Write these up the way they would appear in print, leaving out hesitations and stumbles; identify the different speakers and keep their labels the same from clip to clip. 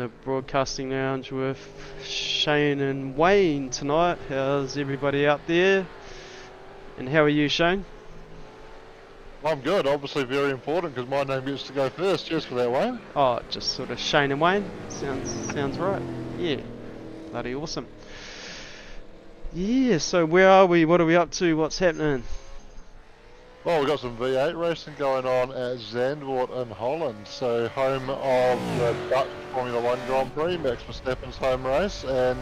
Speaker 1: the broadcasting lounge with Shane and Wayne tonight. How's everybody out there? And how are you, Shane?
Speaker 2: I'm good, obviously very important because my name gets to go first. Cheers for that, Wayne.
Speaker 1: Oh, just sort of Shane and Wayne. Sounds right. Yeah, bloody awesome. Yeah, so where are we? What are we up to? What's happening?
Speaker 2: Well, we've got some V8 racing going on at Zandvoort in Holland, so home of the Dutch Formula 1 Grand Prix, Max Verstappen's home race, and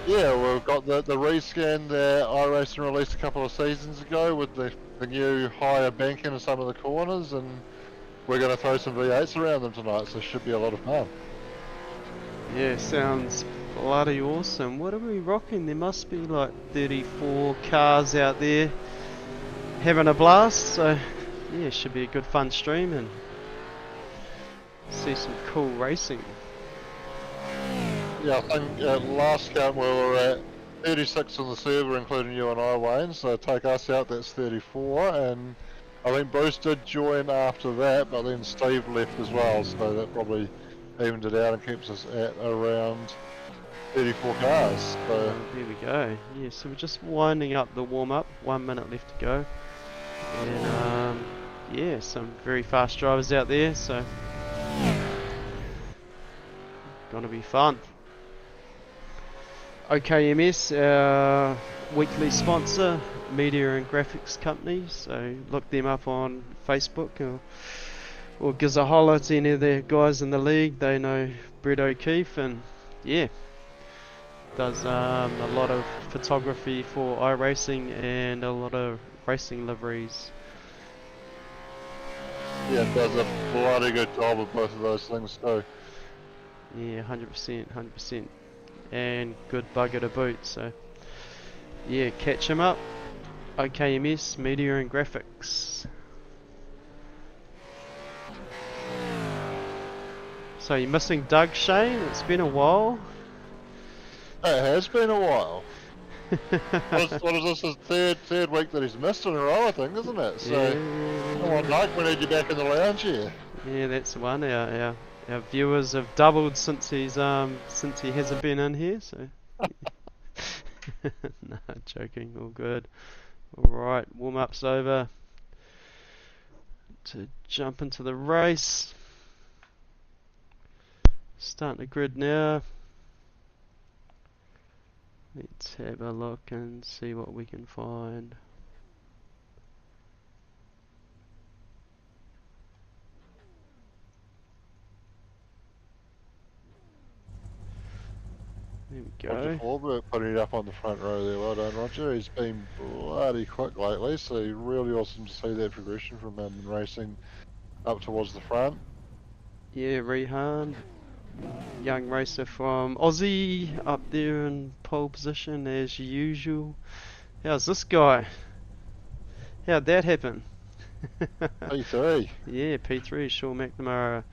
Speaker 2: yeah, we've got the rescan that iRacing released a couple of seasons ago with the new higher banking in some of the corners, and we're going to throw some V8s around them tonight, so it should be a lot of fun.
Speaker 1: Yeah, sounds bloody awesome. What are we rocking? There must be like 34 cars out there having a blast, so yeah, should be a good fun stream and see some cool racing.
Speaker 2: Yeah, I think at last count we were at 36 on the server, including you and I, Wayne, so take us out, that's 34, and I think Bruce did join after that, but then Steve left as well, so that probably evened it out and keeps us at around 34 cars. So
Speaker 1: there we go. Yeah, so we're just winding up the warm-up, 1 minute left to go. And yeah, some very fast drivers out there, so gonna be fun. OKMS, our weekly sponsor, media and graphics company, so look them up on Facebook or gives a holler to any of the guys in the league. They know Brett O'Keefe, and yeah, does a lot of photography for iRacing and a lot of racing liveries.
Speaker 2: yeah, does a bloody good job of both of those things too.
Speaker 1: Yeah, 100%. And good bugger to boot, so yeah, catch him up. OKMS, Media and Graphics. So you're missing Doug, Shane? It's been a while.
Speaker 2: It has been a while. what is this, his third week that he's missed in a row, I think, isn't it? So,
Speaker 1: yeah,
Speaker 2: come on, Doug, we need you back in the lounge here.
Speaker 1: yeah, that's the one. Our viewers have doubled since he hasn't been in here. So, no, joking. All good. All right, warm up's over. To jump into the race. Starting the grid now. Let's have a look and see what we can find. There we go.
Speaker 2: Roger Forbert putting it up on the front row there. Well done, Roger. He's been bloody quick lately, so really awesome to see that progression from him in racing up towards the front.
Speaker 1: Yeah, Rehan, young racer from Aussie, up there in pole position as usual. How's this guy? How'd that happen?
Speaker 2: P3.
Speaker 1: Yeah, P3, Sean McNamara,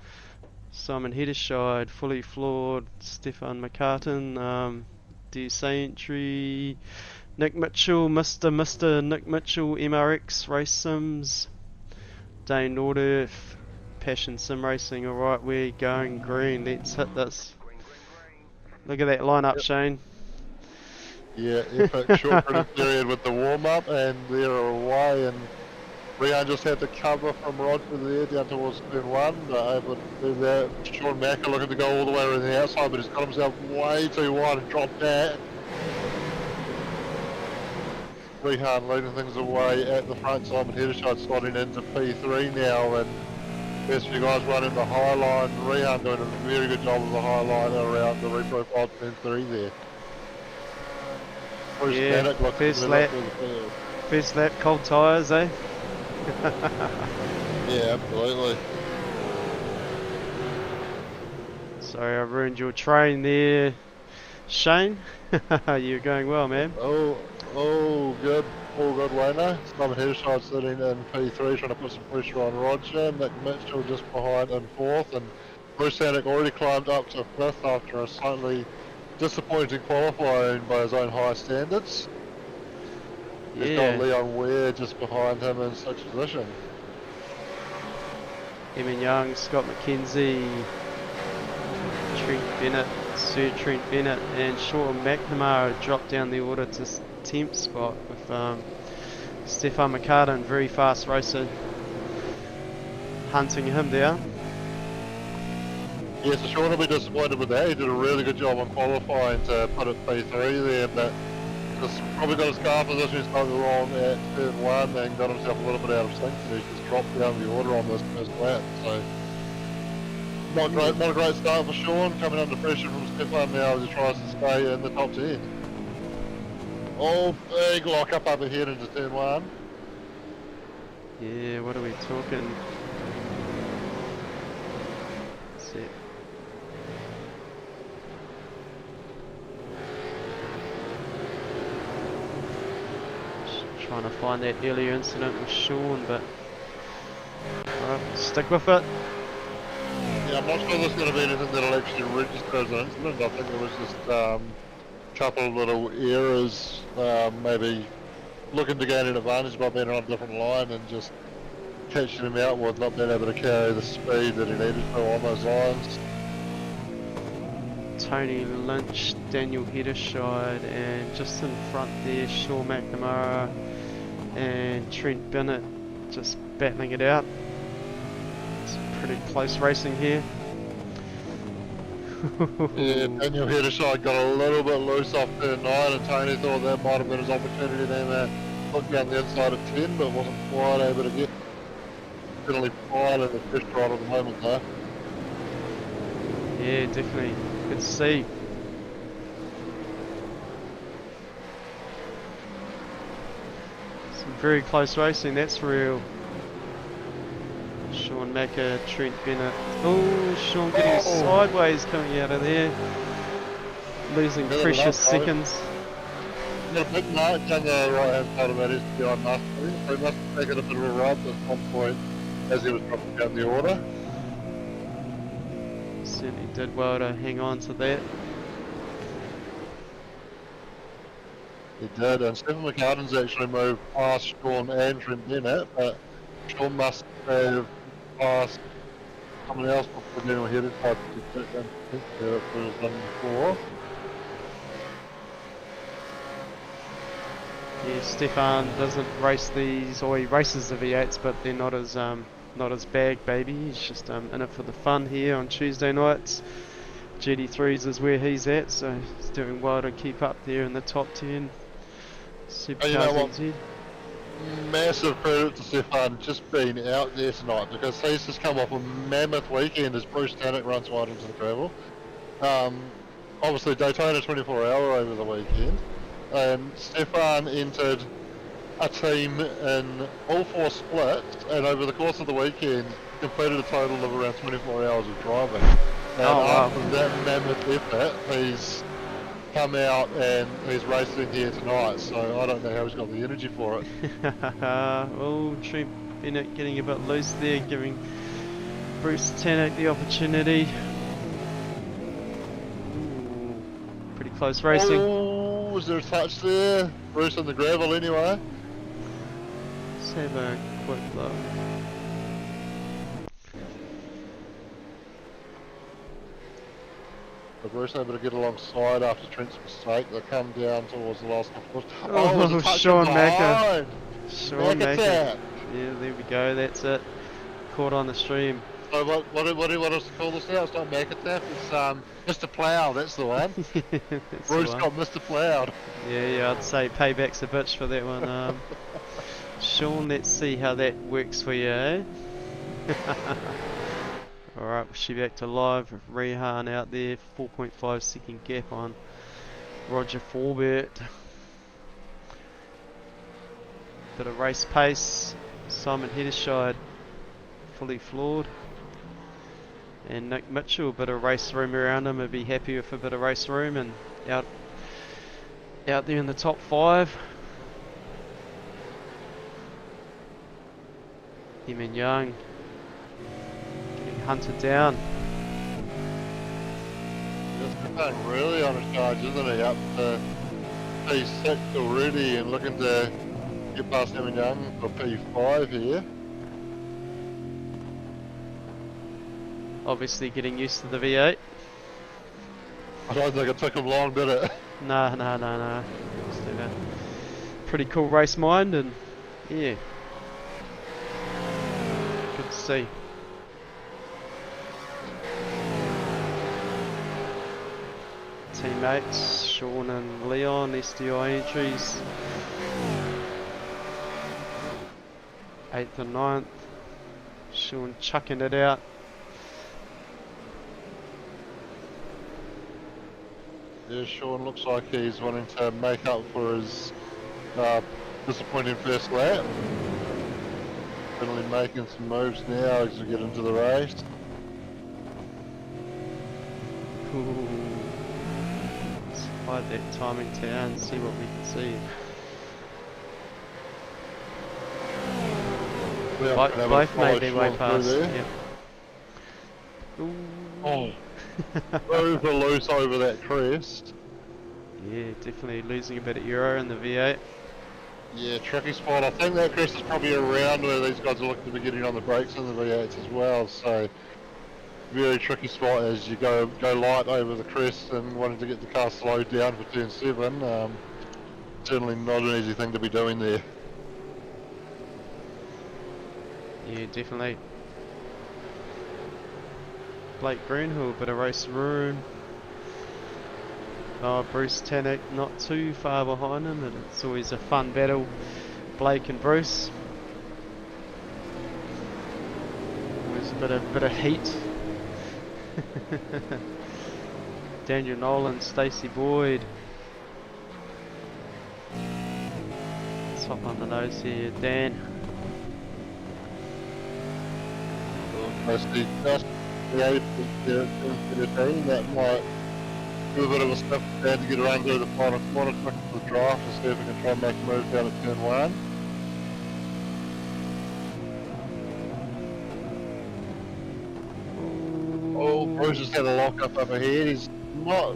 Speaker 1: Simon Heddershide, Fully Flawed, Stefan McCartan, DSA entry, Nick Mitchell, Mr. Nick Mitchell, MRX Race Sims, Dane Norderf, Passion Sim Racing. Alright, we're going green. Let's hit this. Look at that lineup, yep. Shane.
Speaker 2: Yeah, epic short period with the warm-up, and they're away, and Rian just had to cover from Roger there down towards turn 1, but able to do that. Sean Macker looking to go all the way around the outside, but he's got himself way too wide and dropped that. Rihan leading things away at the front. Simon Heddershot slotting into P3 now, and first few guys running the high line. Rihan doing a very good job of the high line around the reprofiled turn 3 there. Bruce
Speaker 1: yeah, first lap, cold tyres, eh?
Speaker 2: Yeah, absolutely.
Speaker 1: Sorry, I ruined your train there, Shane. You're going well, man.
Speaker 2: Oh, good. All good, Wayno. Simon Heddershide sitting in P3, trying to put some pressure on Roger. Nick Mitchell just behind in 4th, and Bruce Hannock already climbed up to 5th after a slightly disappointing qualifying by his own high standards.
Speaker 1: Yeah.
Speaker 2: He's got Leon Ware just behind him in 6th position.
Speaker 1: Eamon Young, Scott McKenzie, Bennett, Sir Trent Bennett, and Sean McNamara dropped down the order to 10th spot with Stefan McCartan, very fast racer, hunting him down.
Speaker 2: Yeah, so Sean will be disappointed with that. He did a really good job on qualifying to put it P3 there, but just probably got his car position slightly wrong at turn 1 and got himself a little bit out of sync, and he just dropped down the order on this first lap. So not a great start for Sean, coming under pressure from Stefan now as he tries to stay in the top 10. Oh, big lock up ahead into turn 1.
Speaker 1: Yeah, what are we talking? Set. Trying to find that earlier incident with Sean, but alright, stick with it.
Speaker 2: Yeah, I'm not sure there's going to be anything that'll actually register as an incident. I think there was just a couple of little errors, maybe looking to gain an advantage by being on a different line and just catching him out with not being able to carry the speed that he needed to on those lines.
Speaker 1: Tony Lynch, Daniel Heddershide, and just in front there, Sean McNamara and Trent Bennett just battling it out. It's pretty close racing here.
Speaker 2: Yeah, Daniel Heddershide got a little bit loose off turn 9, and Tony thought that might have been his opportunity then to look down the inside of 10, but wasn't quite able to get penalty fine in the first ride at the moment though.
Speaker 1: Yeah, definitely. Good to see. Some very close racing, that's real. Sean Macca, Trent Bennett. Oh, Sean getting sideways coming out of there. Losing precious seconds.
Speaker 2: Got a big mark down the right hand side of that is behind Master, so he must have taken a bit of a rub at some point as he was dropping down the order.
Speaker 1: Certainly did well to hang on to that.
Speaker 2: He did, and Stephen McCartan's actually moved past Sean and Trent Bennett, but Sean must have passed someone else before Daniel headed to get down to it was done before.
Speaker 1: Yeah, Stefan doesn't race these, or he races the V8s, but they're not his bag, baby. He's just in it for the fun here on Tuesday nights. GT3s is where he's at, so he's doing well to keep up there in the top 10. SuperCars NZ.
Speaker 2: Massive credit to Stefan just being out there tonight, because he's just come off a mammoth weekend as Bruce Tannock runs wide into the gravel. Obviously Daytona 24 hour over the weekend. And Stefan entered a team in all 4 splits, and over the course of the weekend completed a total of around 24 hours of driving. And after that mammoth effort, he's come out and he's racing here tonight, so I don't know how he's got the energy for it.
Speaker 1: Oh, Trent Bennett getting a bit loose there, giving Bruce Tannock the opportunity. Ooh, pretty close racing.
Speaker 2: Oh, was there a touch there? Bruce on the gravel anyway.
Speaker 1: Let's have a quick look.
Speaker 2: So Bruce able to get alongside after Trent's mistake. They come down towards the last course.
Speaker 1: Oh, Sean Macca. Sean
Speaker 2: Macca.
Speaker 1: Yeah, there we go. That's it. Caught on the stream.
Speaker 2: So what else to call this now? It's not Macca tap. It's Mr. Plough. That's the one.
Speaker 1: That's
Speaker 2: Bruce
Speaker 1: the one.
Speaker 2: got Mr. Ploughed.
Speaker 1: Yeah, I'd say payback's a bitch for that one. Sean, let's see how that works for you, eh? Alright, we'll shoot back to live. Rehan out there, 4.5 second gap on Roger Forbert. Bit of race pace. Simon Heddershide fully floored. And Nick Mitchell, bit of race room around him. He'd be happy with a bit of race room and out there in the top 5. Him and Young getting hunted down.
Speaker 2: He's really on his charge, isn't he? Up to P6 already and looking to get past him and Young for P5 here.
Speaker 1: Obviously getting used to the V8.
Speaker 2: I don't think it took him long, did it?
Speaker 1: Nah. Just have a pretty cool race mind, and yeah, good to see. Teammates, Sean and Leon, SDI entries. 8th and 9th. Sean chucking it out.
Speaker 2: Yeah, Sean looks like he's wanting to make up for his disappointing first lap. Certainly making some moves now as we get into the race.
Speaker 1: Ooh. Let's hide that timing town and see what we can see. Both made their way past. Yep. Ooh.
Speaker 2: Oh, over loose over that crest.
Speaker 1: Yeah, definitely losing a bit of Euro in the V8.
Speaker 2: Yeah, tricky spot. I think that crest is probably around where these guys are looking to be getting on the brakes in the V8s as well. So very tricky spot as you go light over the crest and wanting to get the car slowed down for turn 7. Certainly not an easy thing to be doing there.
Speaker 1: Yeah, definitely. Blake Greenhill, bit of race room. Oh, Bruce Tannock not too far behind him, and it's always a fun battle, Blake and Bruce. Always a bit of heat. Daniel Nolan, Stacey Boyd. Top on the nose here, Dan.
Speaker 2: Mostly just the that might do a bit of a step down to get around through the final corner, quick to the draft and see if we can try and make a move down at turn 1. Oh, Bruce has had a lock up ahead. He's not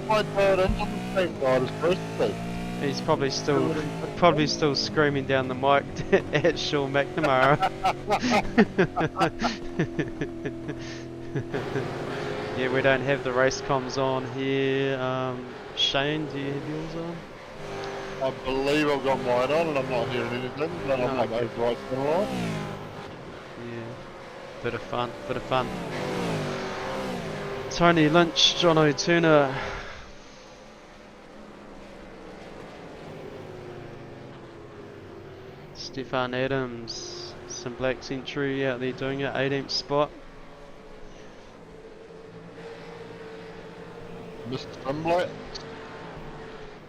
Speaker 2: quite dialed into the same side as Bruce did.
Speaker 1: He's probably still screaming down the mic at Sean McNamara. Yeah, we don't have the race comms on here. Shane, do you have yours on?
Speaker 2: I believe I've got mine on and I'm not hearing anything, but I might override it on.
Speaker 1: Yeah, bit of fun. Tony Lynch, Jono Turner. Stefan Adams, some Black's entry out there doing it, 18th spot.
Speaker 2: Mr. Sunblight.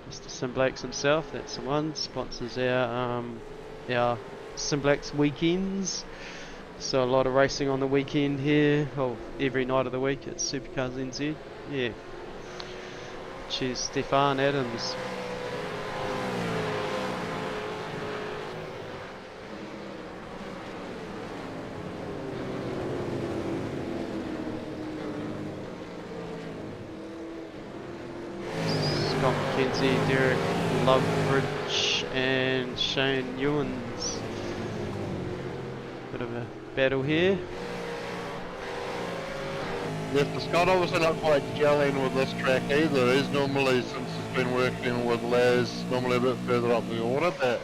Speaker 1: Mr. Simblacks himself, that's the one, sponsors our Simblacks weekends. So a lot of racing on the weekend here, well, every night of the week at SuperCars NZ. Yeah. Cheers, Stefan Adams. McKenzie, Derek Loveridge and Shane Ewans. Bit of a battle here.
Speaker 2: Yes, the Scott obviously not quite gelling with this track either. He's normally, since he's been working with Les, normally a bit further up the order, but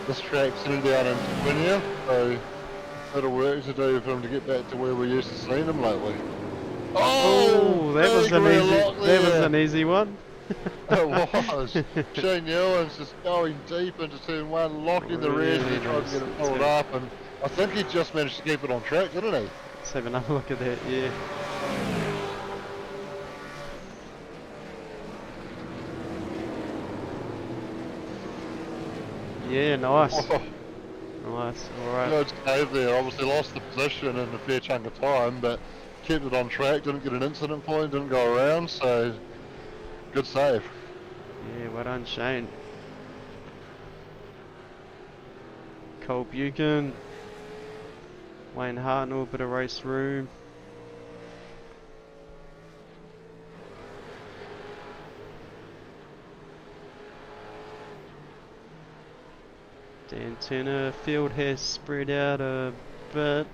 Speaker 2: this track's sitting down in 20th, so a bit of work to do for him to get back to where we used to see him lately.
Speaker 1: Oh, that was an easy one.
Speaker 2: It was. Shane Ewans just going deep into turn 1, locking the rear as he tried to get it pulled up, and I think he just managed to keep it on track, didn't he?
Speaker 1: Let's have another look at that, yeah. Yeah, nice. Nice, alright.
Speaker 2: Good save there, obviously lost the position in a fair chunk of time, but kept it on track, didn't get an incident point, didn't go around, so good save.
Speaker 1: Yeah, well done, Shane. Cole Buchan. Wayne Hartnell, bit of race room. Dan Turner, field has spread out a bit.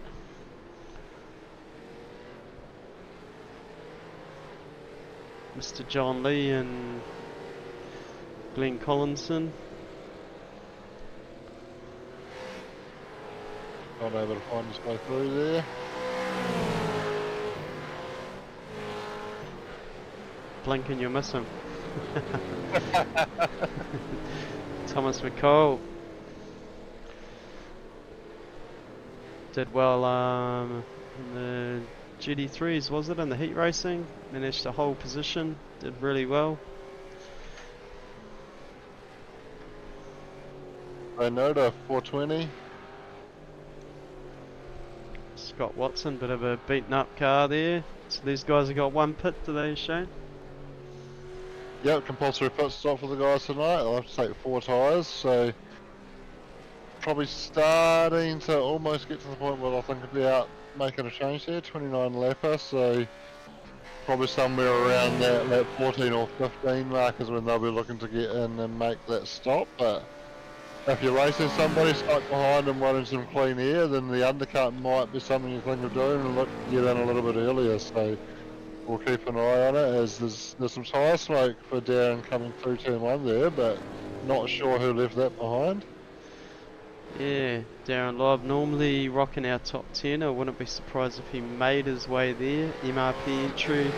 Speaker 1: Mr. John Lee and Glenn Collinson.
Speaker 2: Not able to find his way through there.
Speaker 1: Blink and you'll miss him. Thomas McCall did well in the GT3s, was it, in the heat racing? Managed to hold position, did really well.
Speaker 2: Noda 420.
Speaker 1: Scott Watson, bit of a beaten up car there. So these guys have got one pit today, Shane?
Speaker 2: Yep, compulsory pit stop for the guys tonight. They'll have to take 4 tyres, so probably starting to almost get to the point where I think they'll be out making a change there. 29 lapper, so probably somewhere around that 14 or 15 mark is when they'll be looking to get in and make that stop. But if you're racing somebody stuck behind and wanting some clean air, then the undercut might be something you think of doing and look to get in a little bit earlier. So we'll keep an eye on it, as there's some tyre smoke for Darren coming through turn 1 there, but not sure who left that behind.
Speaker 1: Yeah, Darren Lobb, normally rocking our top 10. I wouldn't be surprised if he made his way there. MRP entry.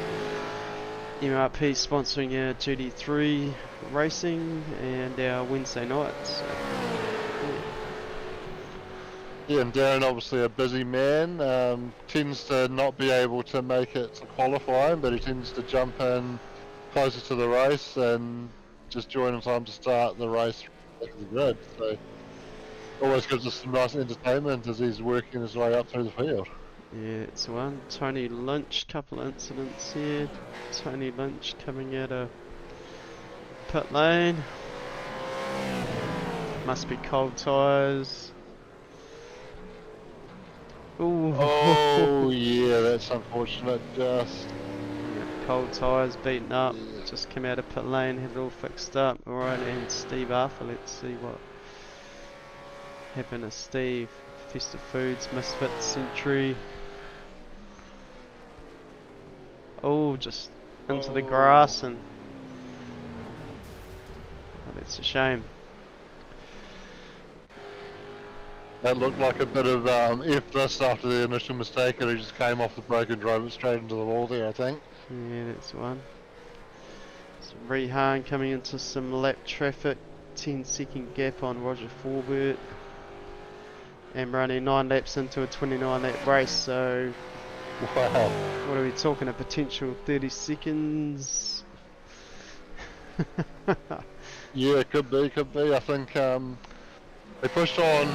Speaker 1: MRP sponsoring our GT3 racing and our Wednesday nights.
Speaker 2: Yeah, and Darren, obviously a busy man, tends to not be able to make it to qualifying, but he tends to jump in closer to the race and just join in time to start the race back to the grid. So always gives us some nice entertainment as he's working his way up through the field.
Speaker 1: Yeah, it's one. Tony Lynch, couple of incidents here. Tony Lynch coming out of pit lane. Must be cold tyres. Ooh.
Speaker 2: Oh yeah, that's unfortunate. Just
Speaker 1: Yeah, cold tyres, beaten up. Just came out of pit lane, had it all fixed up. Alright, and Steve Arthur, let's see what happened to Steve. Festive Foods, Misfit Century. Oh, just into the grass, and oh, that's a shame.
Speaker 2: that looked like a bit of F-list after the initial mistake, and he just came off the brake and drove it straight into the wall there, I think.
Speaker 1: Yeah, that's one. So Rehan coming into some lap traffic, 10-second gap on Roger Forbert, and running 9 laps into a 29 lap race, so
Speaker 2: Wow.
Speaker 1: what are we talking, a potential 30 seconds?
Speaker 2: Yeah, could be. I think they pushed on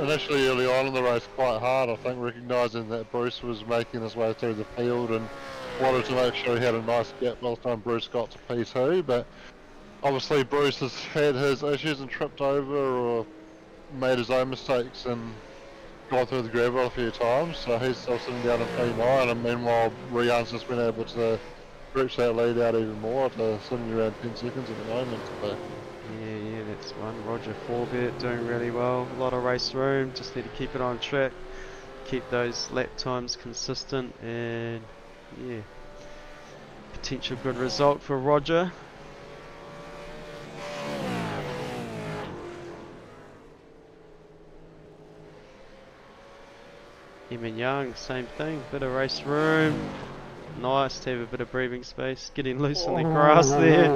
Speaker 2: initially early on in the race quite hard, I think, recognising that Bruce was making his way through the field and wanted to make sure he had a nice gap by the time Bruce got to P2, but obviously Bruce has had his issues and tripped over or made his own mistakes and gone through the gravel a few times, so he's still sitting down in P9, and meanwhile Rian's just been able to stretch that lead out even more to sitting around 10 seconds at the moment. But
Speaker 1: Yeah, that's one. Roger Forbert doing really well. A lot of race room. Just need to keep it on track. Keep those lap times consistent, and yeah, potential good result for Roger. Eamon Young, same thing. Bit of race room. Nice to have a bit of breathing space. Getting loose in the grass there.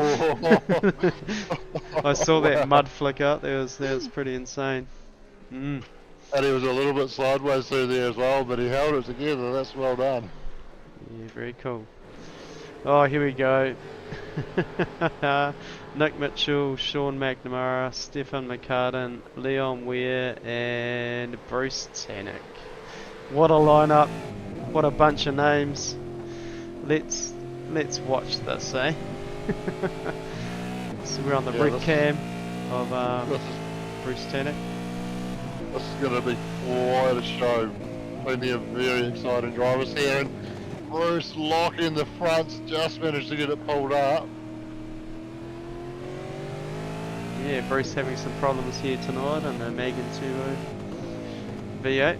Speaker 1: I saw that mud flick up. That was pretty insane.
Speaker 2: And he was a little bit sideways through there as well, but he held it together. That's well done.
Speaker 1: Yeah, very cool. Oh, here we go. Nick Mitchell, Sean McNamara, Stefan McCartan, Leon Weir, and Bruce Tannock. What a lineup! What a bunch of names. Let's watch this, eh? So we're on the red cam of Bruce Tannock.
Speaker 2: This is going to be quite a show. Plenty of very exciting drivers here, and Bruce Locke in the front just managed to get it pulled up.
Speaker 1: Yeah, Bruce having some problems here tonight on the Megan 2 V8.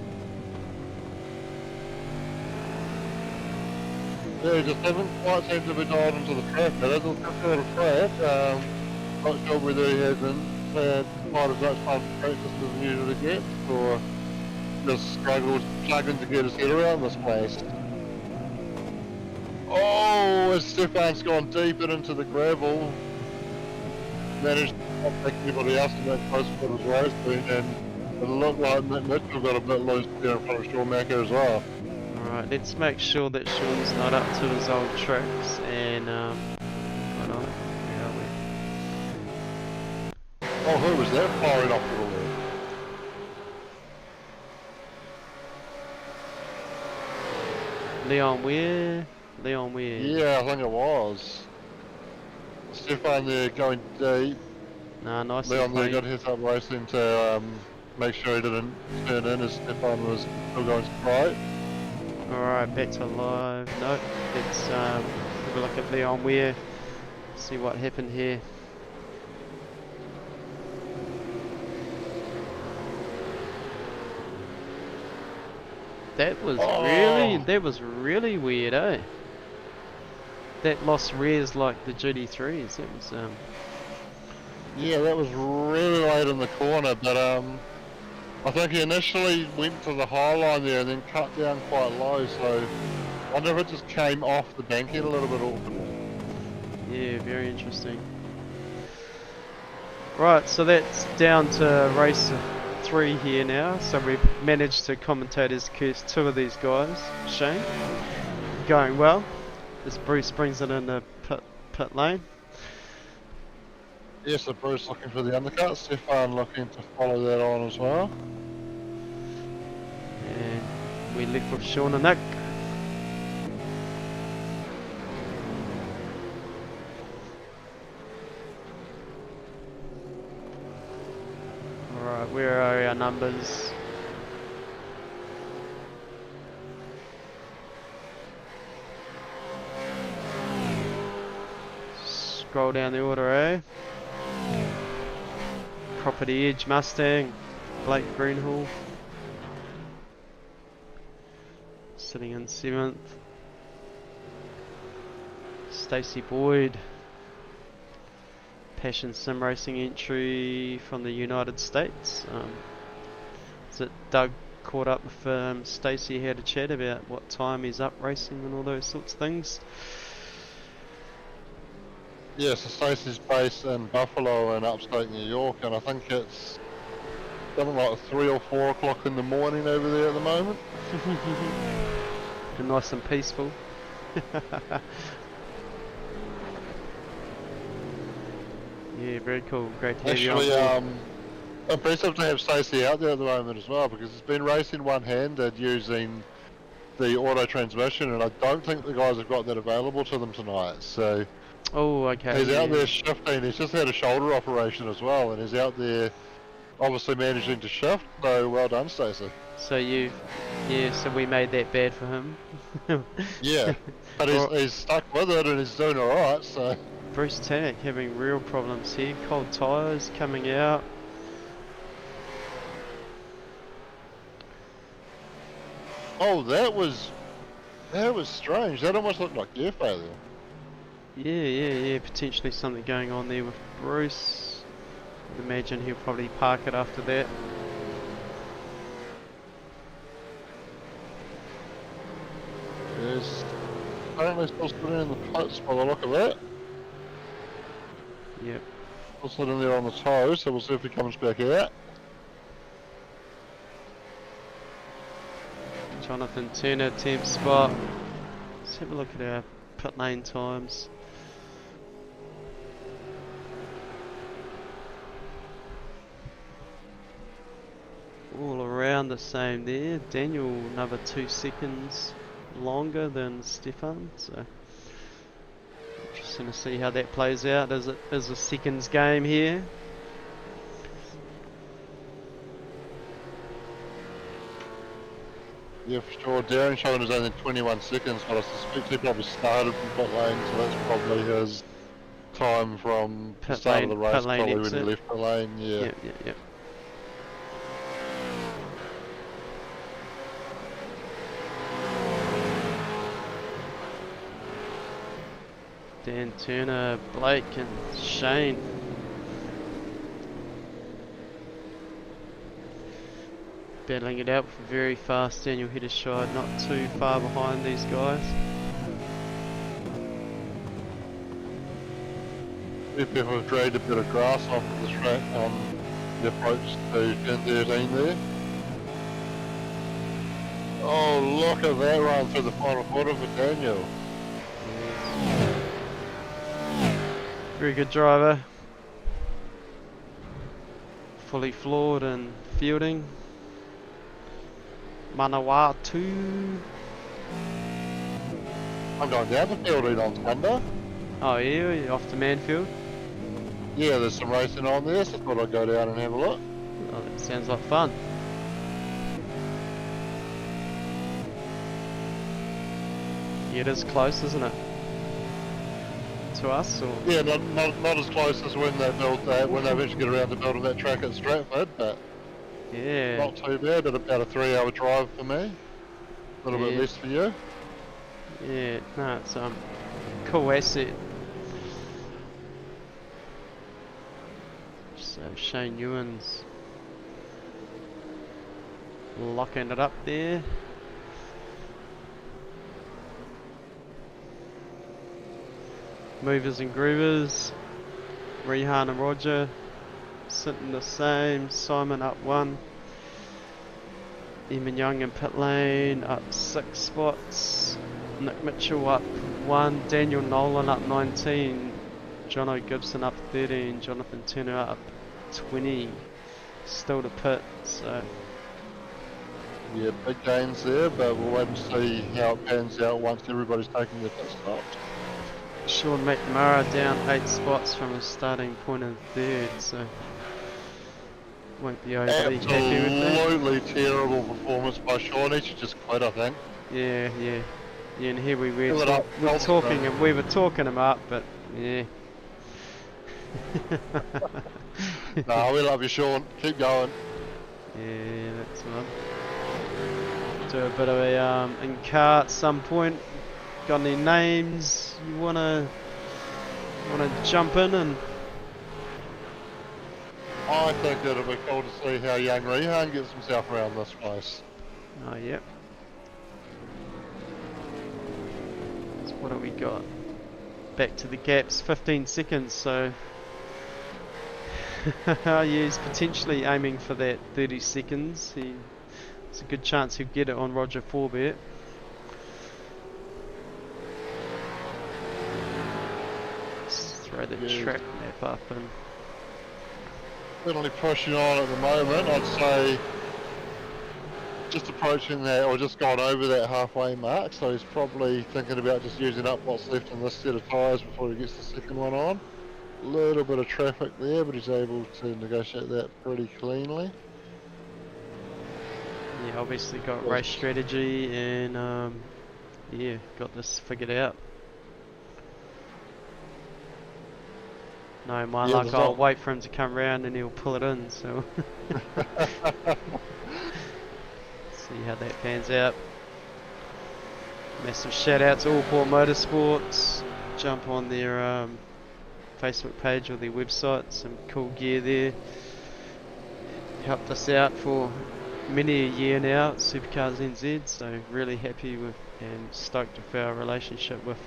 Speaker 2: Yeah, just haven't quite seemed to be dialed into the track. It is a little track. Not sure whether he hasn't had quite as much fun practice as he usually gets, or just struggling to get his head around this place. Oh, Stefan's gone deeper into the gravel. Managed to not take anybody else in that close quarters racing, and it looked like Mitchell got a bit loose there in front of Schumacher as well.
Speaker 1: Alright, let's make sure that Sean's not up to his old tricks and hold on, where are we?
Speaker 2: Oh, who was that firing off to the left?
Speaker 1: Leon Weir? Leon Weir.
Speaker 2: Yeah, I think it was. Stefan there going deep.
Speaker 1: Nah, nice
Speaker 2: Leon
Speaker 1: and
Speaker 2: there
Speaker 1: clean.
Speaker 2: got his up racing to make sure he didn't turn in as Stefan was still going straight.
Speaker 1: Alright, back to live. Nope, let's have a look at Leon Weir. See what happened here. That was really weird, eh? That lost rears like the GT3s. That was
Speaker 2: Yeah, that was really late in the corner, but I think he initially went to the high line there and then cut down quite low, so I wonder if it just came off the banking a little bit awkwardly.
Speaker 1: yeah, very interesting. Right, so that's down to race 3 here now. So we've managed to commentate as curse 2 of these guys. Shane, going well as Bruce brings it in the pit lane.
Speaker 2: Yeah, so Bruce looking for the undercut, Stefan looking to follow that on as well.
Speaker 1: And we left with Sean and Nick. Alright, where are our numbers? Scroll down the order, eh? Property Edge Mustang, Blake Greenhall. Sitting in 7th. Stacey Boyd. Passion Sim Racing entry from the United States. Is it Doug caught up with Stacey, had a chat about what time he's up racing and all those sorts of things.
Speaker 2: Yeah, so Stacey's based in Buffalo in upstate New York, and I think it's something like 3 or 4 o'clock in the morning over there at the moment.
Speaker 1: And nice and peaceful. Yeah, very cool. Great to have you on
Speaker 2: Actually,
Speaker 1: board.
Speaker 2: impressive to have Stacey out there at the moment as well, because he's been racing one-handed using the auto transmission, and I don't think the guys have got that available to them tonight. So
Speaker 1: Oh, okay.
Speaker 2: he's out
Speaker 1: yeah.
Speaker 2: there shifting. He's just had a shoulder operation as well, and he's out there obviously managing to shift. So well done, Stacey.
Speaker 1: So so we made that bad for him.
Speaker 2: Yeah, but he's stuck with it and he's doing alright, so...
Speaker 1: Bruce Tannock having real problems here. Cold tyres coming out.
Speaker 2: Oh, that was strange. That almost looked like gear failure.
Speaker 1: Yeah. Potentially something going on there with Bruce. I'd imagine he'll probably park it after that.
Speaker 2: He's apparently still sitting in the pits by the look of it.
Speaker 1: Yep.
Speaker 2: Still sitting there on the toes, so we'll see if he comes back out.
Speaker 1: Jonathan Turner, 10th spot. Let's have a look at our pit lane times. All around the same there. Daniel another 2 seconds longer than Stefan, so interesting to see how that plays out as it is a seconds game here.
Speaker 2: Yeah, for sure. Darren showing us only 21 seconds, but I suspect he probably started from pit lane, so that's probably his time from the
Speaker 1: Pit
Speaker 2: start
Speaker 1: lane-
Speaker 2: of the race,
Speaker 1: pit lane
Speaker 2: probably when
Speaker 1: exit.
Speaker 2: he left the lane. Yeah.
Speaker 1: Yep. Dan Turner, Blake and Shane. Battling it out with a very fast Daniel Heddershide, not too far behind these guys.
Speaker 2: If people have dragged a bit of grass off the track on the approach to turn 13 there. Oh, look at that run through the final quarter for Daniel.
Speaker 1: Very good driver. Fully floored and fielding. Manawatu.
Speaker 2: I'm going down the field in on Thunder.
Speaker 1: Oh yeah, you're off to Manfield.
Speaker 2: Yeah, there's some racing on there, so I thought I'd go down and have a look.
Speaker 1: Oh, that sounds like fun. Yeah, it is close, isn't it? To us, or?
Speaker 2: Yeah, not as close as when they built that, when they eventually get around to building that track at Stratford, but
Speaker 1: Yeah.
Speaker 2: not too bad. At about a 3-hour drive for me. A little bit less for you.
Speaker 1: Yeah, no, it's cool asset. So Shane Ewan's locking it up there. Movers and groovers, Rehan and Roger sitting the same. Simon up 1. Eamon Young in pit lane up 6 spots. Nick Mitchell up 1. Daniel Nolan up 19. Jono Gibson up 13. Jonathan Turner up 20. Still to pit, so.
Speaker 2: Yeah, big gains there, but we'll wait and see how it pans out once everybody's taking their pit stops.
Speaker 1: Sean McNamara down 8 spots from a starting point of 3rd, so won't be overly happy with that.
Speaker 2: Absolutely terrible performance by Sean. He should just quit, I think.
Speaker 1: Yeah, and here we were,
Speaker 2: We
Speaker 1: we were talking him up, but yeah.
Speaker 2: No, we love you, Sean. Keep going.
Speaker 1: Yeah, that's one. Do a bit of a in car at some point. Got any names you wanna jump in and?
Speaker 2: I think it'll be cool to see how young Rehan gets himself around this place.
Speaker 1: Oh, yep. So what have we got? Back to the gaps, 15 seconds, so yeah, he's potentially aiming for that 30 seconds. It's a good chance he'll get it on Roger Forbett. Let's throw the track map up and
Speaker 2: Certainly pushing on at the moment. I'd say just approaching that, or just gone over that halfway mark, so he's probably thinking about just using up what's left in this set of tyres before he gets the second one on. A little bit of traffic there, but he's able to negotiate that pretty cleanly.
Speaker 1: yeah, obviously got race strategy and yeah, got this figured out. No, my luck, I'll wait for him to come round and he'll pull it in, so see how that pans out. Massive shout out to Allport Motorsports. Jump on their Facebook page or their website, some cool gear there. Helped us out for many a year now at SuperCars NZ, so really happy with and stoked with our relationship with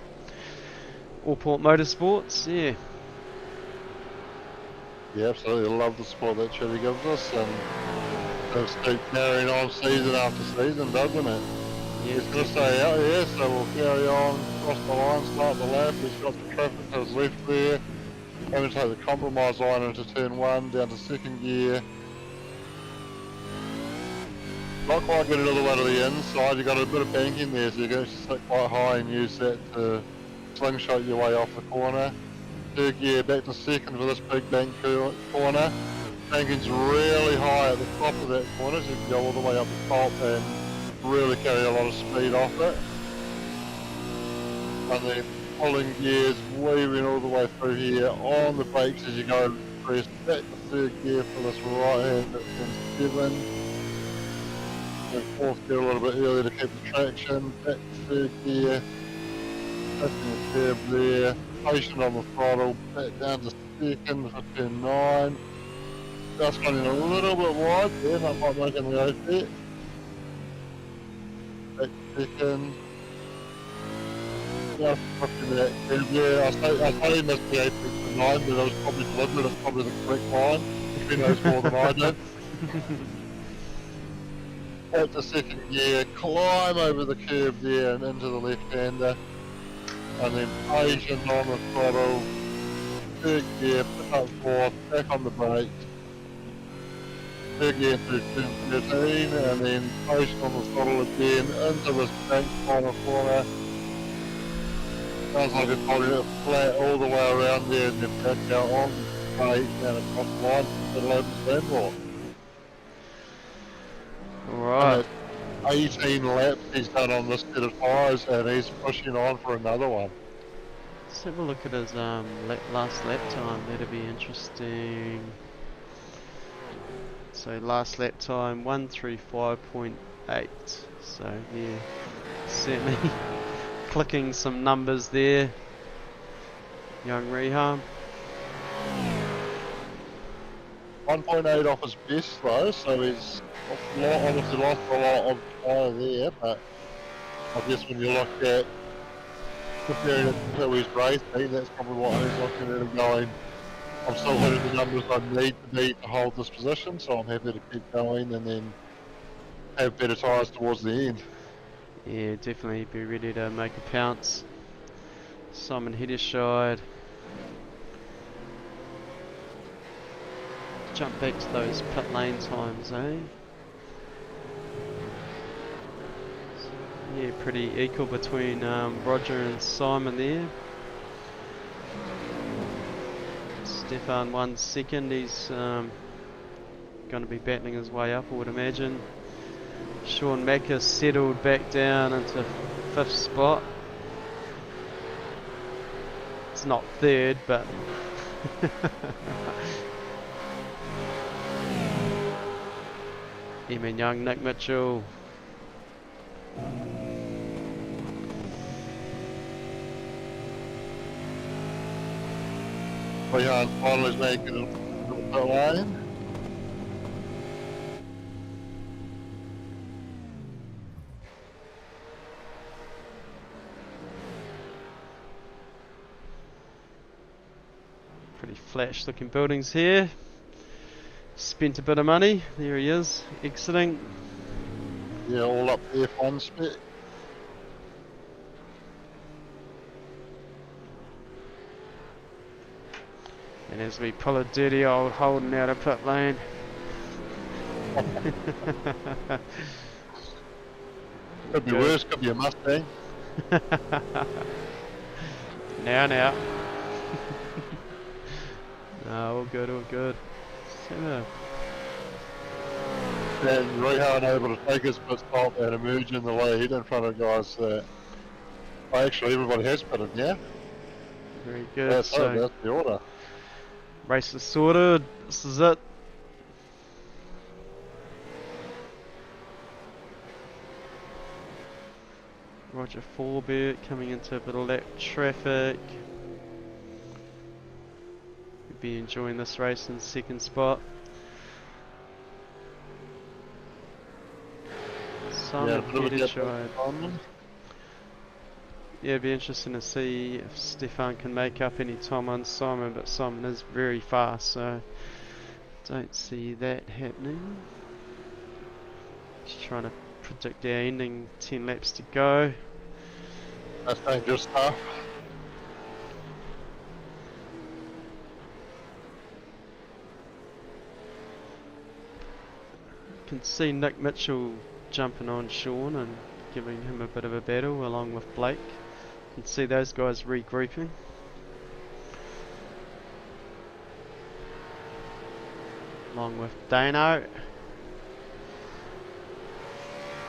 Speaker 1: Allport Motorsports.
Speaker 2: Yeah, absolutely love the support that Chile gives us, and it's keep carrying on season after season, doesn't it?
Speaker 1: Yeah,
Speaker 2: He's going to stay out here, so we'll carry on, cross the line, start the lap. He's got the traffic to his left there. Having to take the compromise line into turn 1, down to second gear. Not quite getting all the way to the inside. You've got a bit of banking there, so you can actually sit quite high and use that to slingshot your way off the corner. Third gear back to second for this big bank corner. Banking's really high at the top of that corner, so you can go all the way up the top and really carry a lot of speed off it. And then pulling gears, weaving all the way through here on the brakes as you go. Press back to third gear for this right hand at turn 7. And fourth gear a little bit earlier to keep the traction. Back to third gear. Touching the curb there. patient on the throttle, back down to second for turn 9. Just running a little bit wide there, that might make him go fit. Back second. Just pushing that curve. Yeah, I say he missed the apex for 9, but it was probably deliberate, it's probably the correct line. He knows more than I do. Back to second gear, climb over the curve there and into the left-hander. And then patient on the throttle, third gear, pick up fourth, back on the brake. Third gear through turn 13, and then patient on the throttle again, into this bank final corner. Sounds like it's holding it flat all the way around there, and then back out on the straight and across the line to the open Zandvoort.
Speaker 1: Alright.
Speaker 2: 18 laps he's done on this set of tyres, and he's pushing on for another one.
Speaker 1: Let's have a look at his last lap time. That'd be interesting. So last lap time 135.8. So yeah, certainly clicking some numbers there. Young Reham.
Speaker 2: 1.8 off his best though, so he's obviously lost a lot of tyre there, but I guess when you look at comparing it to his racing, that's probably what he's looking at him going, I'm still hitting the numbers I need to be to hold this position, so I'm happy to keep going and then have better tyres towards the end.
Speaker 1: Yeah, definitely be ready to make a pounce. Simon Heddershide. Jump back to those pit lane times, eh? Yeah, pretty equal between Roger and Simon there. Stefan 1 second, he's going to be battling his way up, I would imagine. Sean Mack has settled back down into 5th spot. It's not 3rd, but Eamon Young, Nick Mitchell.
Speaker 2: Leon finally making it to the pit lane.
Speaker 1: Pretty flash looking buildings here. Spent a bit of money. There he is, exiting.
Speaker 2: Yeah, all up the F1 spec.
Speaker 1: And as we pull a dirty old Holden out of pit lane.
Speaker 2: Could be worse, could be a Mustang.
Speaker 1: now. No, all good, all good. So,
Speaker 2: And Rehan able to take his pit stop and emerge in the lead in front of guys that actually everybody has pitted, yeah?
Speaker 1: very good.
Speaker 2: That's
Speaker 1: So,
Speaker 2: it, that's the order.
Speaker 1: race is sorted. This is it. Roger Forbert coming into a bit of lap traffic. We'll be enjoying this race in 2nd spot. Simon Heddershide. Yeah, it'd be interesting to see if Stefan can make up any time on Simon, but Simon is very fast, so don't see that happening. Just trying to predict our ending, 10 laps to go.
Speaker 2: That's dangerous stuff.
Speaker 1: Can see Nick Mitchell jumping on Sean and giving him a bit of a battle along with Blake. Can see those guys regrouping. Along with Dano.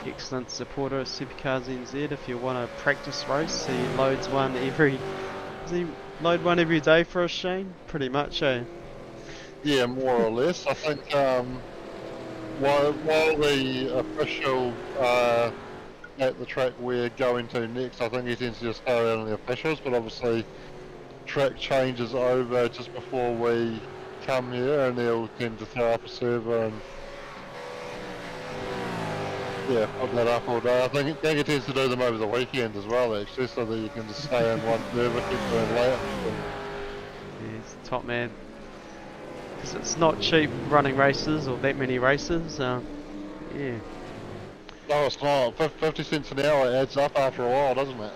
Speaker 1: Excellent supporter of SuperCars NZ. If you want a practice race, he loads one every... Does he load one every day for us, Shane? Pretty much, eh?
Speaker 2: Yeah, more or less. I think while the official at the track we're going to next, I think he tends to just stay around on the officials, but obviously track changes over just before we come here, and they'll tend to throw up a server and yeah, put that up all day. I think it tends to do them over the weekend as well, actually, so that you can just stay in one server, keep doing laps.
Speaker 1: Yeah, he's a top man. Because it's not cheap running races or that many races. Yeah.
Speaker 2: No, it's not. 50 cents an hour adds up after a while, doesn't it?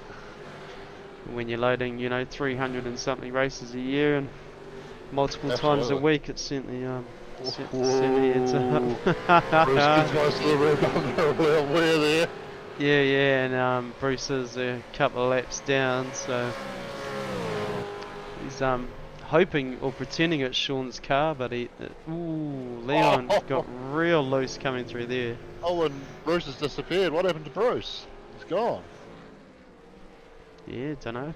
Speaker 1: When you're loading, 300 and something races a year and multiple times a
Speaker 2: Absolutely.
Speaker 1: week, it certainly adds up.
Speaker 2: Bruce gets most of the red under a little wear there.
Speaker 1: Yeah, and Bruce is a couple of laps down, so he's hoping or pretending it's Sean's car, but Leon got real loose coming through there.
Speaker 2: Oh, and Bruce has disappeared. What happened to Bruce? He's gone.
Speaker 1: Yeah, dunno.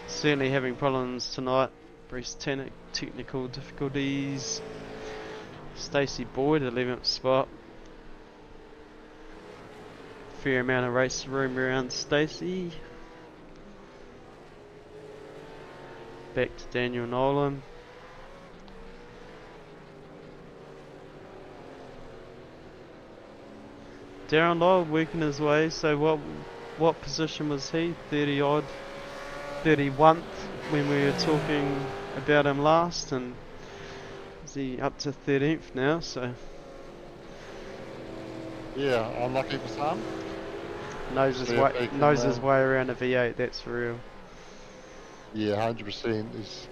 Speaker 1: Certainly having problems tonight. Bruce technical difficulties. Stacey Boyd, 11th spot. Fair amount of race room around Stacey. Back to Daniel Nolan. Darren Lyle working his way, so what position was he? 30 odd, 31st when we were talking about him last, and is he up to 13th now, so
Speaker 2: Yeah, unlucky for some.
Speaker 1: knows his way around a V8, that's for real.
Speaker 2: Yeah, 100%. He's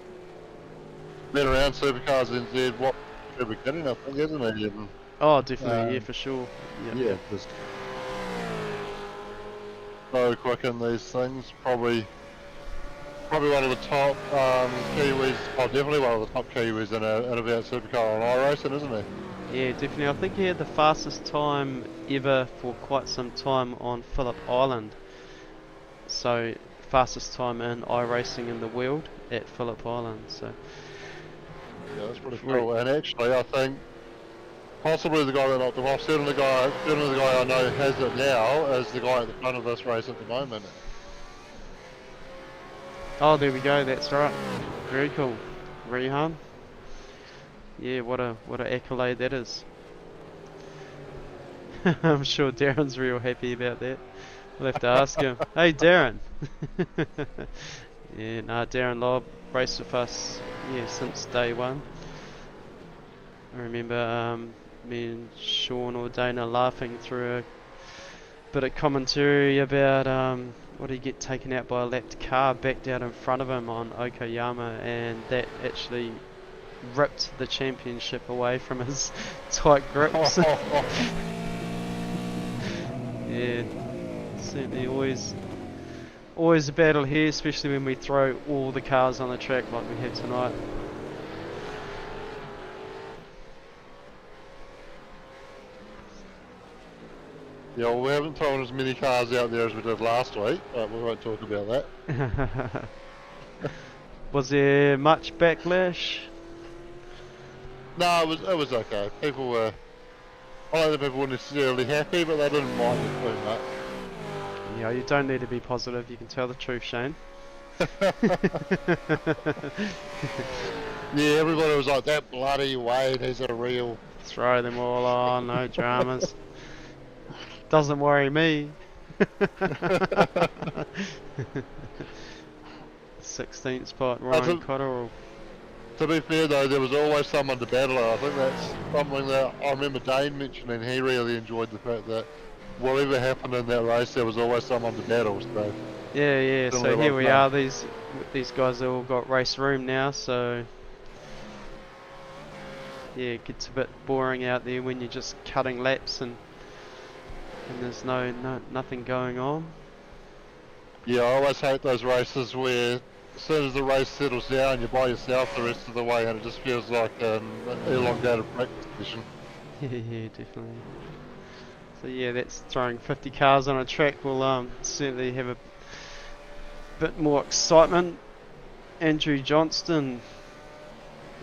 Speaker 2: been around SuperCars NZ, what, the beginning, I think, isn't he? And,
Speaker 1: Oh, definitely, yeah, for sure.
Speaker 2: yeah, just so quick in these things. Probably one of the top Kiwis, well, definitely one of the top Kiwis in about SuperCar on iRacing, isn't he?
Speaker 1: Yeah, definitely. I think he had the fastest time ever for quite some time on Phillip Island. So, fastest time in iRacing in the world at Phillip Island. So,
Speaker 2: yeah, that's pretty cool. And actually, I think possibly the guy that knocked him off, certainly the guy I know has it now, is the guy at the front of this race at the moment.
Speaker 1: oh, there we go. That's right. Very cool. Rehan. Yeah, what a accolade that is. I'm sure Darren's real happy about that. We'll have to ask him. Hey, Darren. Yeah, Darren Lobb raced with us, since day one. I remember me and Sean or Dana laughing through a bit of commentary about what did he get taken out by a lapped car backed out in front of him on Okoyama, and that actually ripped the championship away from his tight grips. Yeah, certainly always a battle here, especially when we throw all the cars on the track like we have tonight.
Speaker 2: Yeah, well, we haven't thrown as many cars out there as we did last week, but we won't talk about that.
Speaker 1: Was there much backlash?
Speaker 2: No, it was okay. People were, I don't think people were necessarily happy, but they didn't mind it too much.
Speaker 1: Yeah, you don't need to be positive, you can tell the truth, Shane.
Speaker 2: Yeah, everybody was like, that bloody Wade, he's a real...
Speaker 1: Throw them all on, no dramas. Doesn't worry me. 16th spot, Ryan Cotterill.
Speaker 2: To be fair though, there was always someone to battle. I think that's something that I remember Dane mentioning. He really enjoyed the fact that whatever happened in that race, there was always someone to battle. So
Speaker 1: yeah. So here we are. These guys have all got race room now. So yeah, it gets a bit boring out there when you're just cutting laps and there's nothing going on.
Speaker 2: Yeah, I always hate those races where as soon as the race settles down, you're by yourself the rest of the way, and it just feels like an elongated practice session.
Speaker 1: Yeah, definitely. So yeah, that's throwing 50 cars on a track will certainly have a bit more excitement. Andrew Johnston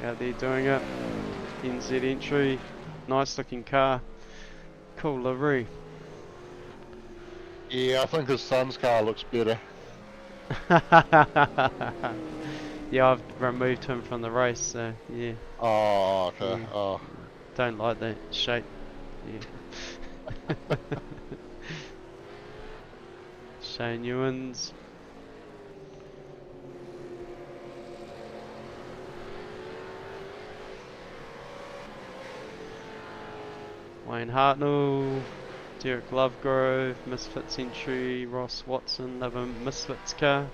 Speaker 1: out there doing it. NZ entry, nice looking car, cool livery.
Speaker 2: Yeah, I think his son's car looks better.
Speaker 1: Yeah, I've removed him from the race, so yeah,
Speaker 2: Oh, okay.
Speaker 1: yeah.
Speaker 2: Oh,
Speaker 1: Don't like that shape. Yeah. Shane Ewens. Wayne Hartnell. Derek Lovegrove. Misfits entry. Ross Watson. Another Misfits car.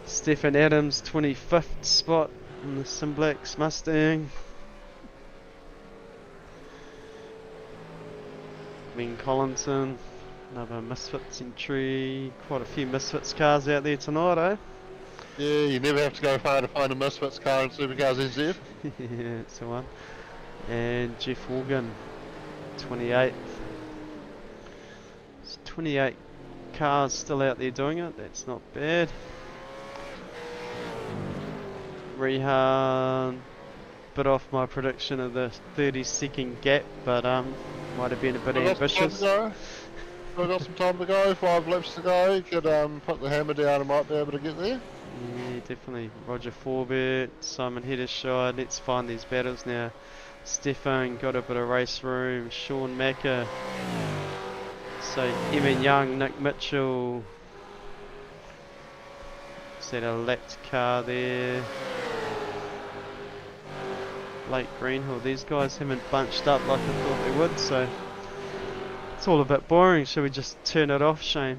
Speaker 1: Stefan Adams, 25th spot in the Simplex Mustang. Ben Collinson, another Misfits entry. Quite a few Misfits cars out there tonight, eh?
Speaker 2: yeah, you never have to go far to find a Misfits car in SuperCars NZ.
Speaker 1: Yeah, that's the one. And Jeff Morgan, 28th. There's 28 cars still out there doing it, that's not bad. Rehan, bit off my prediction of the 30-second gap, but might have been a bit ambitious.
Speaker 2: We've got some time to go, 5 laps to go. You could put the hammer down and might be able to get there.
Speaker 1: Yeah, definitely. Roger Forbert, Simon Heddershire. Let's find these battles now. Stefan got a bit of race room. Sean Macker. So Evan Young, Nick Mitchell. Set a lapped car there. Blake Greenhill. These guys haven't bunched up like I thought they would, so it's all a bit boring. Should we just turn it off, Shane?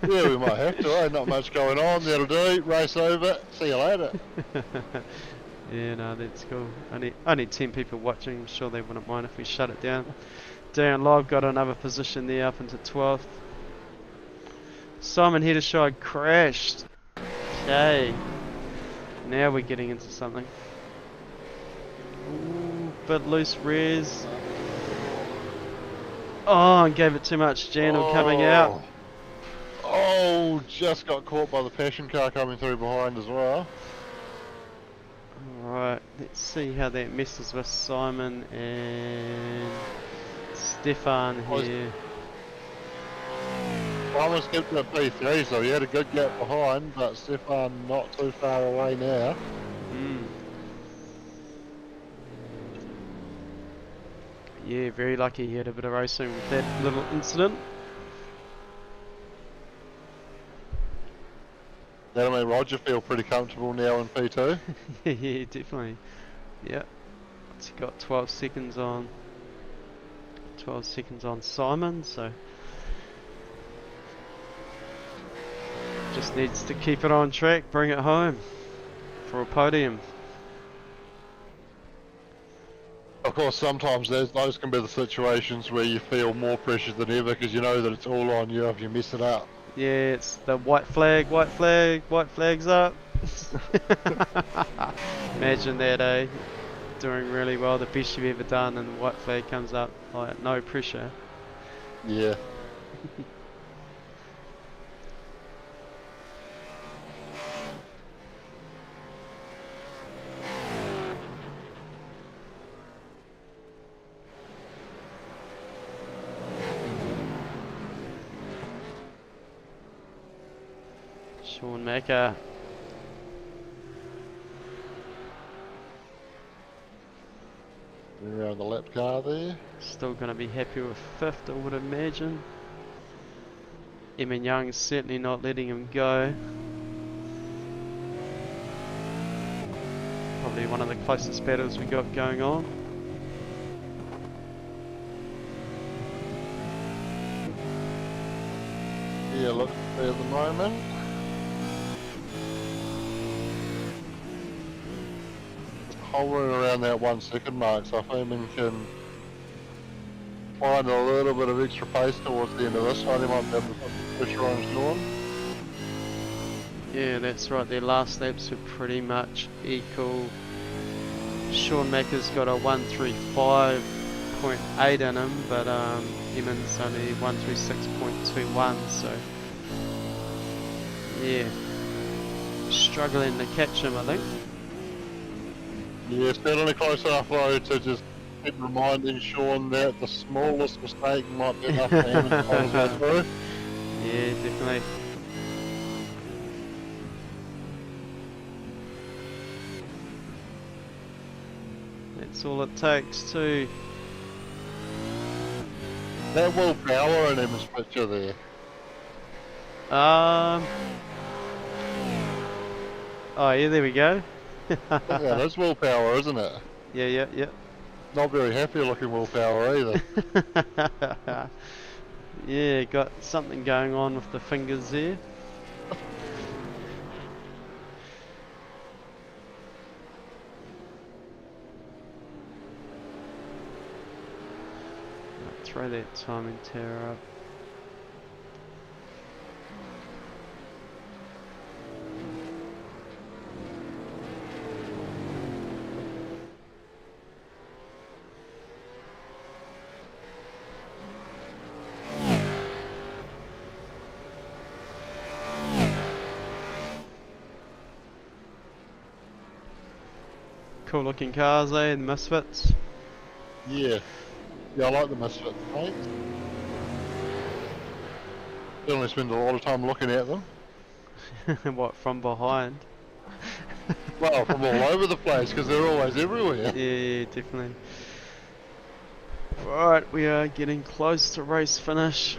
Speaker 2: Yeah, we might have to, eh? Not much going on. That'll do. Race over. See you later.
Speaker 1: Yeah, no, that's cool. Only 10 people watching. I'm sure they wouldn't mind if we shut it down. Darren Log got another position there up into 12th. Simon Heddershire crashed. Okay. Now we're getting into something. Ooh, bit loose res. Oh, and gave it too much. Jandal coming out.
Speaker 2: Oh, just got caught by the passion car coming through behind as well.
Speaker 1: Alright, let's see how that messes with Simon and Stefan here.
Speaker 2: Simon's kept it at P3, so he had a good gap behind, but Stefan not too far away now.
Speaker 1: Yeah, very lucky he had a bit of racing with that little incident.
Speaker 2: That'll make Roger feel pretty comfortable now in P2.
Speaker 1: Yeah, definitely. Yeah. He's got 12 seconds on 12 seconds on Simon, so just needs to keep it on track, bring it home for a podium.
Speaker 2: Of course, sometimes those can be the situations where you feel more pressure than ever because you know that it's all on you if you mess it up.
Speaker 1: Yeah, it's the white flag, white flag's up. Imagine that, eh? Doing really well, the best you've ever done, and the white flag comes up, like no pressure.
Speaker 2: Yeah.
Speaker 1: Sean Macker.
Speaker 2: Around the lap car there.
Speaker 1: Still going to be happy with 5th, I would imagine. Emin Young's certainly not letting him go. Probably one of the closest battles we got going on.
Speaker 2: Yeah, look there at the moment. Hovering around that 1 second mark, so if Eamon can find a little bit of extra pace towards the end of this one, he might be able to put some pressure on Sean.
Speaker 1: Yeah, that's right, their last laps were pretty much equal. Sean Macker's got a 135.8 in him, but Emin's only 136.21, so yeah, struggling to catch him, I think.
Speaker 2: Yeah, certainly close enough though to just keep reminding Sean that the smallest mistake might be enough for him to follow that through.
Speaker 1: Yeah, definitely. That's all it takes too.
Speaker 2: That willpower in his picture there.
Speaker 1: Oh yeah, there we go.
Speaker 2: I think that is willpower, isn't it?
Speaker 1: Yeah, yeah, yeah.
Speaker 2: Not very happy looking willpower either.
Speaker 1: Yeah, got something going on with the fingers there. Throw that timing tower up. Cool looking cars, eh? The Misfits.
Speaker 2: Yeah. Yeah, I like the Misfits, mate. Certainly spend a lot of time looking at them.
Speaker 1: What, from behind?
Speaker 2: Well, from all over the place, because they're always everywhere.
Speaker 1: Yeah, definitely. Right, we are getting close to race finish.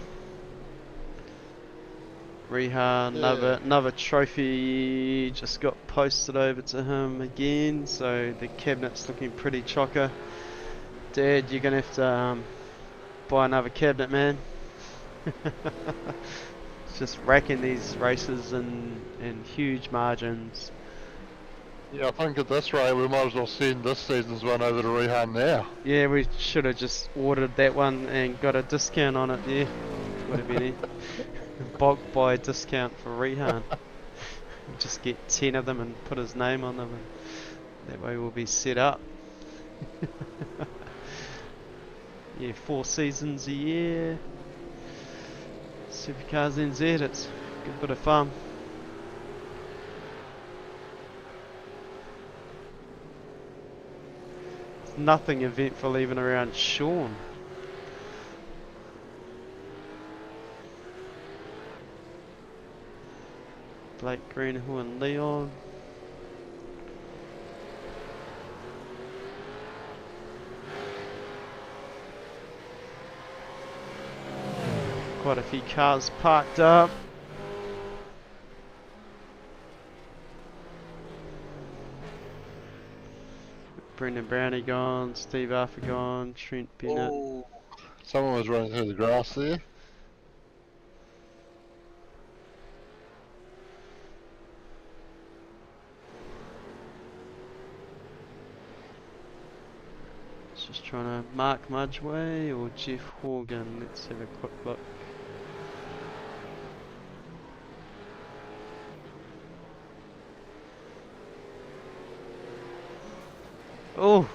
Speaker 1: Rehan, another trophy just got posted over to him again, so the cabinet's looking pretty chocker. Dad, you're gonna have to buy another cabinet, man. It's just racking these races in huge margins.
Speaker 2: Yeah, I think at this rate we might as well send this season's one over to Rehan now.
Speaker 1: Yeah, we should have just ordered that one and got a discount on it. Yeah, would have been it. Bulk buy discount for Rehan. Just get 10 of them and put his name on them, and that way we'll be set up. Yeah, 4 seasons a year. SuperCars NZ, it's a good bit of fun. There's nothing eventful even around Sean. Blake Greenhill and Leon. Quite a few cars parked up. Brendan Brownie gone, Steve Arthur gone, Trent Bennett.
Speaker 2: Oh, someone was running through the grass there.
Speaker 1: Just trying to Mark Mudgeway or Jeff Horgan. Let's have a quick look. Oh,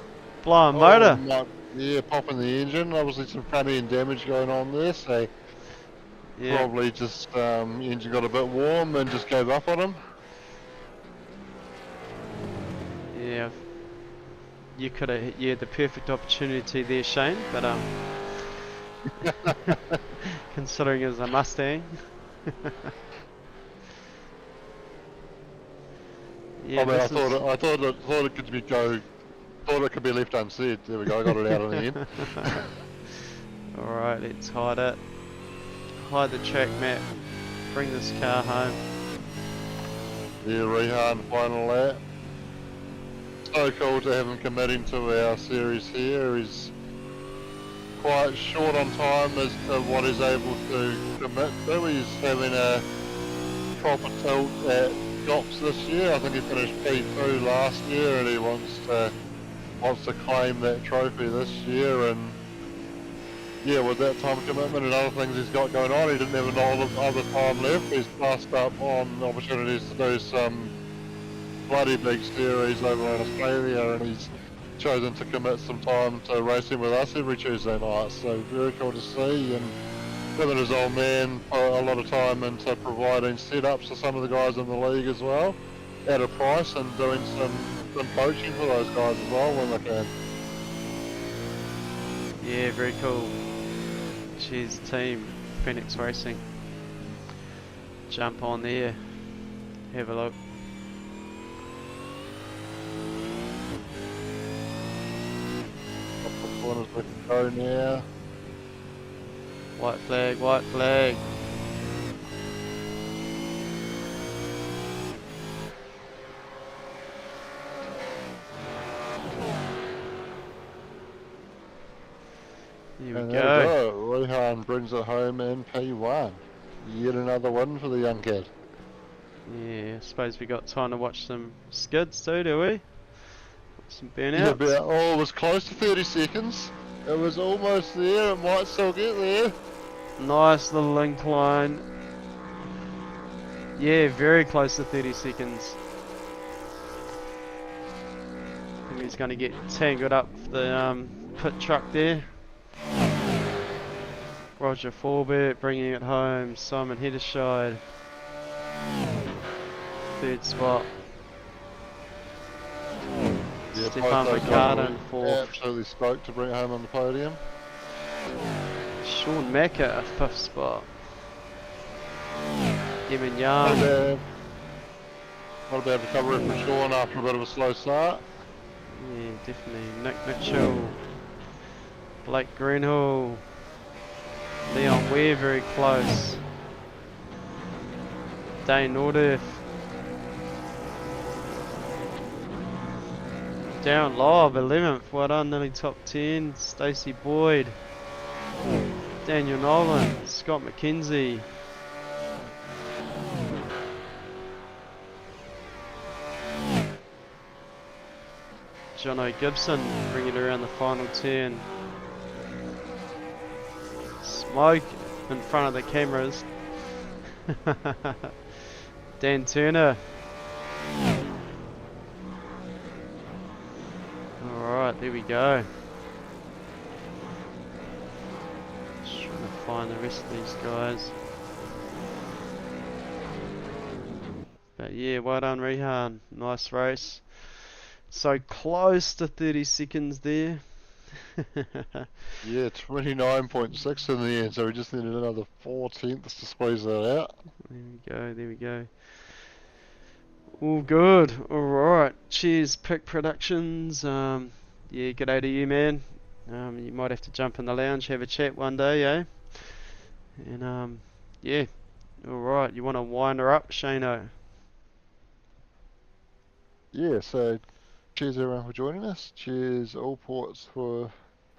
Speaker 1: blowing motor.
Speaker 2: Yeah, popping the engine. Obviously some front end damage going on there, so
Speaker 1: Yeah.
Speaker 2: probably just engine got a bit warm and just gave up on him.
Speaker 1: Yeah. You could have, yeah, the perfect opportunity there, Shane, but considering it's a Mustang. Yeah,
Speaker 2: I mean, I thought it could be thought it could be left unsaid. There we go, I got it out in the end.
Speaker 1: Alright, let's hide it. Hide the track map. Bring this car home.
Speaker 2: Yeah, Rehan final lap. So cool to have him committing to our series here. He's quite short on time as to what he's able to commit to. He's having a proper tilt at Gops this year. I think he finished P2 last year and he wants to claim that trophy this year. And yeah, with that time commitment and other things he's got going on, he didn't have a lot of other time left. He's passed up on opportunities to do some bloody big series over in Australia, and he's chosen to commit some time to racing with us every Tuesday night. So very cool to see, and him and his old man put a lot of time into providing setups for some of the guys in the league as well, at a price, and doing some coaching for those guys as well when they can.
Speaker 1: Yeah, very cool. Cheers team, Phoenix Racing. jump on there, have a look.
Speaker 2: Couple of corners we can go now.
Speaker 1: White flag, white flag. Here we
Speaker 2: And
Speaker 1: go.
Speaker 2: there we go. Rehan brings it home in P1. Yet another win for the young kid.
Speaker 1: Yeah, I suppose we got time to watch some skids too, do we? Some
Speaker 2: Yeah,
Speaker 1: burnouts.
Speaker 2: but oh, it was close to 30 seconds. It was almost there. It might still get there.
Speaker 1: Nice little incline. Yeah, very close to 30 seconds. I think he's going to get tangled up the pit truck there. Roger Forbert bringing it home. Simon Heddershide. Third spot.
Speaker 2: Yeah,
Speaker 1: Stefan
Speaker 2: both those
Speaker 1: McCartan
Speaker 2: guys
Speaker 1: fourth.
Speaker 2: absolutely stoked to bring it home on the podium.
Speaker 1: Sean Macca, fifth spot. Evan
Speaker 2: Not
Speaker 1: Young.
Speaker 2: bad. Not a bad recovery from Sean after a bit of a slow start.
Speaker 1: Yeah, definitely. Nick Mitchell. Blake Greenhill. Leon Ware very close. Dane Nordiff. Darren Lobb, 11th. Well done, nearly top 10. Stacey Boyd. Daniel Nolan. Scott McKenzie. Jono Gibson bringing it around the final turn. Smoke in front of the cameras. Dan Turner. Alright, there we go. Just trying to find the rest of these guys. But yeah, well done Rehan. Nice race. So close to 30 seconds there.
Speaker 2: Yeah, 29.6 in the end, so we just needed another 4 tenths to squeeze that out.
Speaker 1: There we go, there we go. All good. Alright. Cheers, Pick Productions. Yeah, g'day to you, man. You might have to jump in the lounge, have a chat one day, eh? And yeah. Alright, you want to wind her up, Shano?
Speaker 2: Yeah, so cheers everyone for joining us. Cheers Allports for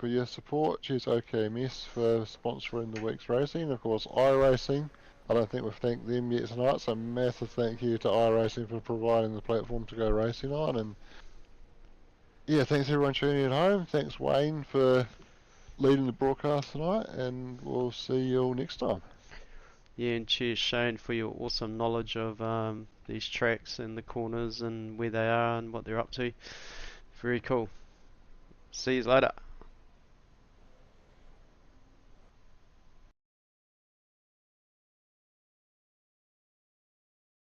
Speaker 2: your support. Cheers OKMS for sponsoring the week's racing. Of course, iRacing. I don't think we've thanked them yet tonight, so massive thank you to iRacing for providing the platform to go racing on. And yeah, thanks everyone tuning in home. Thanks Wayne for leading the broadcast tonight, and we'll see you all next time.
Speaker 1: Yeah, and cheers, Shane, for your awesome knowledge of these tracks and the corners and where they are and what they're up to. Very cool. See you later.